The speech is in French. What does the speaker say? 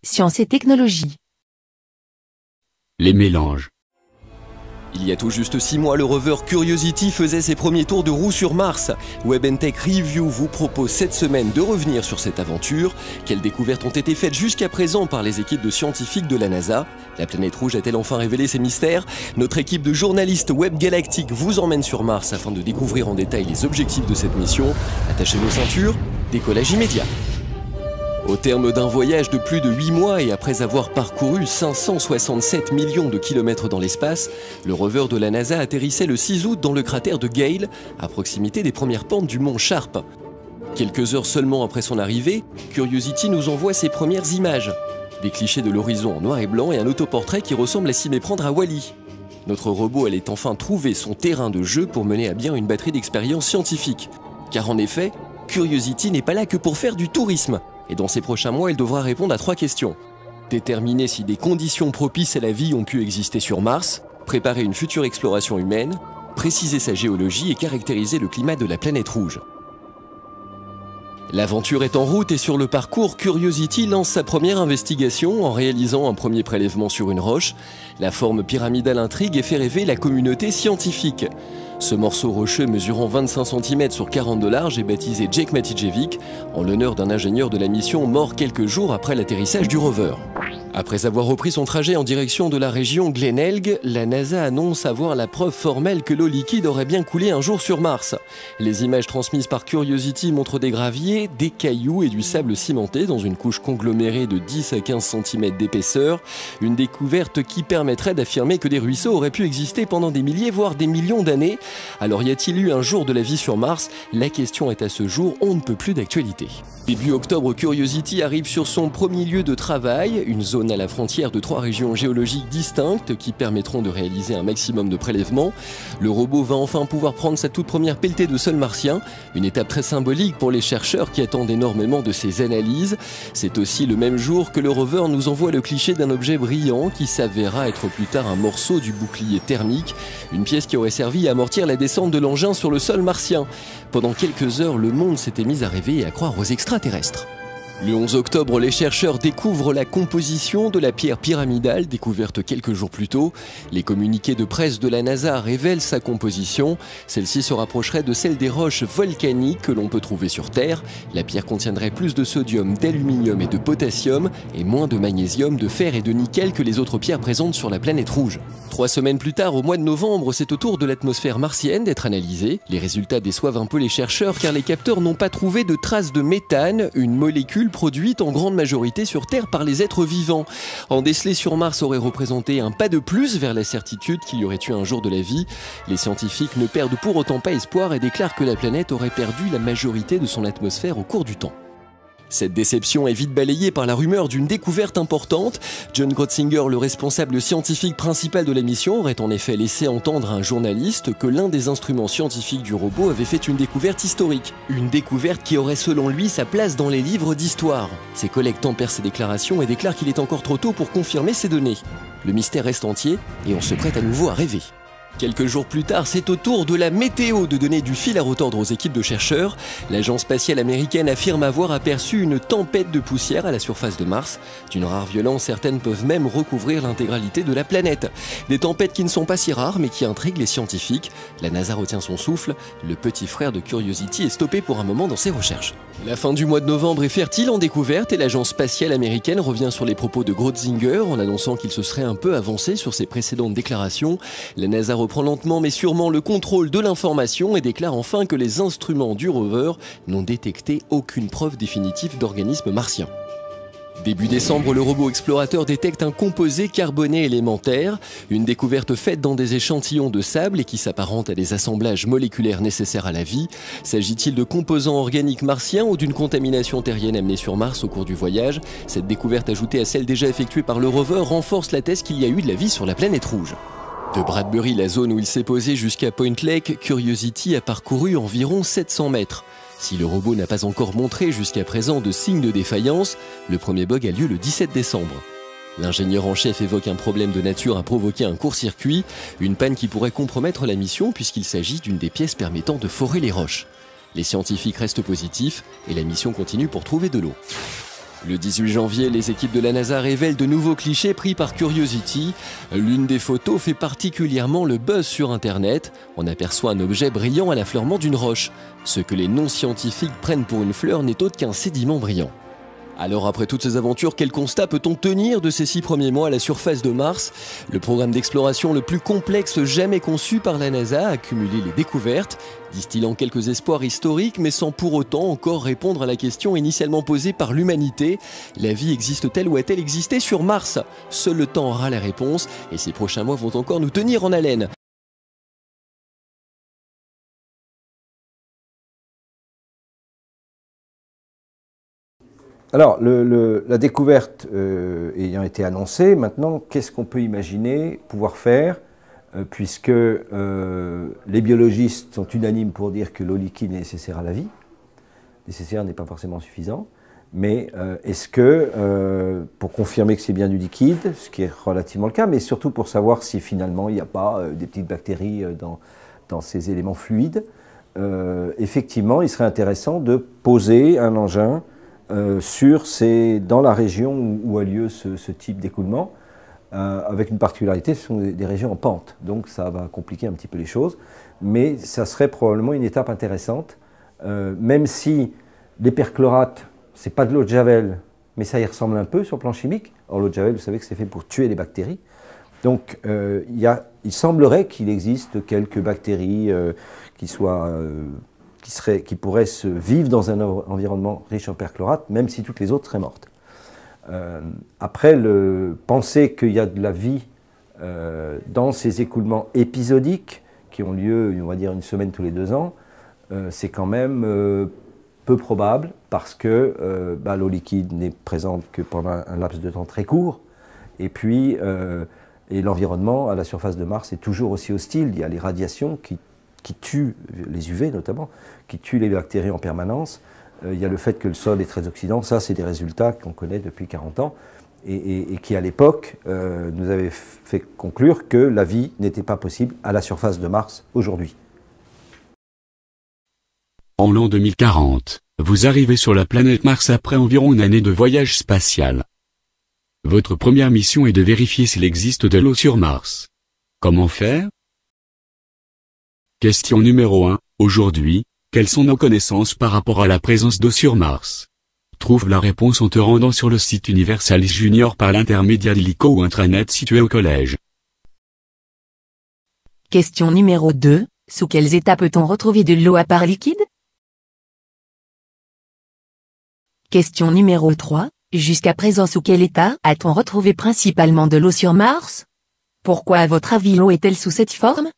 Sciences et technologies. Les mélanges. Il y a tout juste 6 mois, le rover Curiosity faisait ses premiers tours de roue sur Mars. Web & Tech Review vous propose cette semaine de revenir sur cette aventure. Quelles découvertes ont été faites jusqu'à présent par les équipes de scientifiques de la NASA? La planète rouge a-t-elle enfin révélé ses mystères? Notre équipe de journalistes Web Galactique vous emmène sur Mars afin de découvrir en détail les objectifs de cette mission. Attachez vos ceintures, décollage immédiat. Au terme d'un voyage de plus de 8 mois et après avoir parcouru 567 millions de kilomètres dans l'espace, le rover de la NASA atterrissait le 6 août dans le cratère de Gale, à proximité des premières pentes du mont Sharp. Quelques heures seulement après son arrivée, Curiosity nous envoie ses premières images. Des clichés de l'horizon en noir et blanc et un autoportrait qui ressemble à s'y méprendre à Wall-E. Notre robot allait enfin trouver son terrain de jeu pour mener à bien une batterie d'expériences scientifiques. Car en effet, Curiosity n'est pas là que pour faire du tourisme. Et dans ces prochains mois, il devra répondre à 3 questions. Déterminer si des conditions propices à la vie ont pu exister sur Mars, préparer une future exploration humaine, préciser sa géologie et caractériser le climat de la planète rouge. L'aventure est en route et sur le parcours, Curiosity lance sa première investigation en réalisant un premier prélèvement sur une roche. La forme pyramidale intrigue et fait rêver la communauté scientifique. Ce morceau rocheux mesurant 25 cm sur 40 de large est baptisé Jake Matijevic en l'honneur d'un ingénieur de la mission mort quelques jours après l'atterrissage du rover. Après avoir repris son trajet en direction de la région Glen Elg, la NASA annonce avoir la preuve formelle que l'eau liquide aurait bien coulé un jour sur Mars. Les images transmises par Curiosity montrent des graviers, des cailloux et du sable cimenté dans une couche conglomérée de 10 à 15 cm d'épaisseur. Une découverte qui permettrait d'affirmer que des ruisseaux auraient pu exister pendant des milliers voire des millions d'années. Alors y a-t-il eu un jour de la vie sur Mars? La question est à ce jour on ne peut plus d'actualité. Début octobre, Curiosity arrive sur son premier lieu de travail, une zone à la frontière de 3 régions géologiques distinctes qui permettront de réaliser un maximum de prélèvements. Le robot va enfin pouvoir prendre sa toute première pelletée de sol martien, une étape très symbolique pour les chercheurs qui attendent énormément de ses analyses. C'est aussi le même jour que le rover nous envoie le cliché d'un objet brillant qui s'avéra être plus tard un morceau du bouclier thermique, une pièce qui aurait servi à amortir la descente de l'engin sur le sol martien. Pendant quelques heures, le monde s'était mis à rêver et à croire aux extraterrestres. Le 11 octobre, les chercheurs découvrent la composition de la pierre pyramidale découverte quelques jours plus tôt. Les communiqués de presse de la NASA révèlent sa composition. Celle-ci se rapprocherait de celle des roches volcaniques que l'on peut trouver sur Terre. La pierre contiendrait plus de sodium, d'aluminium et de potassium et moins de magnésium, de fer et de nickel que les autres pierres présentes sur la planète rouge. 3 semaines plus tard, au mois de novembre, c'est au tour de l'atmosphère martienne d'être analysée. Les résultats déçoivent un peu les chercheurs car les capteurs n'ont pas trouvé de traces de méthane, une molécule produite en grande majorité sur Terre par les êtres vivants. En déceler sur Mars aurait représenté un pas de plus vers la certitude qu'il y aurait eu un jour de la vie. Les scientifiques ne perdent pour autant pas espoir et déclarent que la planète aurait perdu la majorité de son atmosphère au cours du temps. Cette déception est vite balayée par la rumeur d'une découverte importante. John Grotzinger, le responsable scientifique principal de la mission, aurait en effet laissé entendre à un journaliste que l'un des instruments scientifiques du robot avait fait une découverte historique. Une découverte qui aurait selon lui sa place dans les livres d'histoire. Ses collègues tempèrent ses déclarations et déclarent qu'il est encore trop tôt pour confirmer ces données. Le mystère reste entier et on se prête à nouveau à rêver. Quelques jours plus tard, c'est au tour de la météo de donner du fil à retordre aux équipes de chercheurs. L'agence spatiale américaine affirme avoir aperçu une tempête de poussière à la surface de Mars. D'une rare violence, certaines peuvent même recouvrir l'intégralité de la planète. Des tempêtes qui ne sont pas si rares mais qui intriguent les scientifiques. La NASA retient son souffle. Le petit frère de Curiosity est stoppé pour un moment dans ses recherches. La fin du mois de novembre est fertile en découvertes et l'agence spatiale américaine revient sur les propos de Grotzinger en annonçant qu'il se serait un peu avancé sur ses précédentes déclarations. La NASA reprend lentement mais sûrement le contrôle de l'information et déclare enfin que les instruments du rover n'ont détecté aucune preuve définitive d'organisme martien. Début décembre, le robot explorateur détecte un composé carboné élémentaire, une découverte faite dans des échantillons de sable et qui s'apparente à des assemblages moléculaires nécessaires à la vie. S'agit-il de composants organiques martiens ou d'une contamination terrienne amenée sur Mars au cours du voyage? Cette découverte ajoutée à celle déjà effectuée par le rover renforce la thèse qu'il y a eu de la vie sur la planète rouge. De Bradbury, la zone où il s'est posé, jusqu'à Point Lake, Curiosity a parcouru environ 700 mètres. Si le robot n'a pas encore montré jusqu'à présent de signes de défaillance, le premier bug a lieu le 17 décembre. L'ingénieur en chef évoque un problème de nature à provoquer un court-circuit, une panne qui pourrait compromettre la mission puisqu'il s'agit d'une des pièces permettant de forer les roches. Les scientifiques restent positifs et la mission continue pour trouver de l'eau. Le 18 janvier, les équipes de la NASA révèlent de nouveaux clichés pris par Curiosity. L'une des photos fait particulièrement le buzz sur Internet. On aperçoit un objet brillant à l'affleurement d'une roche. Ce que les non-scientifiques prennent pour une fleur n'est autre qu'un sédiment brillant. Alors après toutes ces aventures, quel constat peut-on tenir de ces 6 premiers mois à la surface de Mars? Le programme d'exploration le plus complexe jamais conçu par la NASA a cumulé les découvertes, distillant quelques espoirs historiques mais sans pour autant encore répondre à la question initialement posée par l'humanité. La vie existe-t-elle ou a-t-elle existé sur Mars? Seul le temps aura la réponse et ces prochains mois vont encore nous tenir en haleine. Alors, la découverte ayant été annoncée, maintenant, qu'est-ce qu'on peut imaginer pouvoir faire, puisque les biologistes sont unanimes pour dire que l'eau liquide est nécessaire à la vie. Nécessaire n'est pas forcément suffisant, mais est-ce que, pour confirmer que c'est bien du liquide, ce qui est relativement le cas, mais surtout pour savoir si finalement il n'y a pas des petites bactéries dans ces éléments fluides, effectivement, il serait intéressant de poser un engin dans la région où a lieu ce type d'écoulement, avec une particularité, ce sont des régions en pente, donc ça va compliquer un petit peu les choses, mais ça serait probablement une étape intéressante, même si les perchlorates, c'est pas de l'eau de Javel, mais ça y ressemble un peu sur le plan chimique. Or l'eau de Javel, vous savez que c'est fait pour tuer les bactéries, donc il semblerait qu'il existe quelques bactéries qui pourraient vivre dans un environnement riche en perchlorate, même si toutes les autres seraient mortes. Après, penser qu'il y a de la vie dans ces écoulements épisodiques qui ont lieu, on va dire, une semaine tous les 2 ans, c'est quand même peu probable parce que l'eau liquide n'est présente que pendant un laps de temps très court, et puis l'environnement à la surface de Mars est toujours aussi hostile. Il y a les radiations qui tuent, les UV notamment, qui tuent les bactéries en permanence. Il y a le fait que le sol est très oxydant. Ça, c'est des résultats qu'on connaît depuis 40 ans et qui, à l'époque, nous avaient fait conclure que la vie n'était pas possible à la surface de Mars aujourd'hui. En l'an 2040, vous arrivez sur la planète Mars après environ une année de voyage spatial. Votre première mission est de vérifier s'il existe de l'eau sur Mars. Comment faire? Question numéro 1. Aujourd'hui, quelles sont nos connaissances par rapport à la présence d'eau sur Mars? Trouve la réponse en te rendant sur le site Universalis Junior par l'intermédiaire d'Illico ou intranet situé au collège. Question numéro 2. Sous quels états peut-on retrouver de l'eau à part liquide? Question numéro 3. Jusqu'à présent, sous quel état a-t-on retrouvé principalement de l'eau sur Mars? Pourquoi à votre avis l'eau est-elle sous cette forme?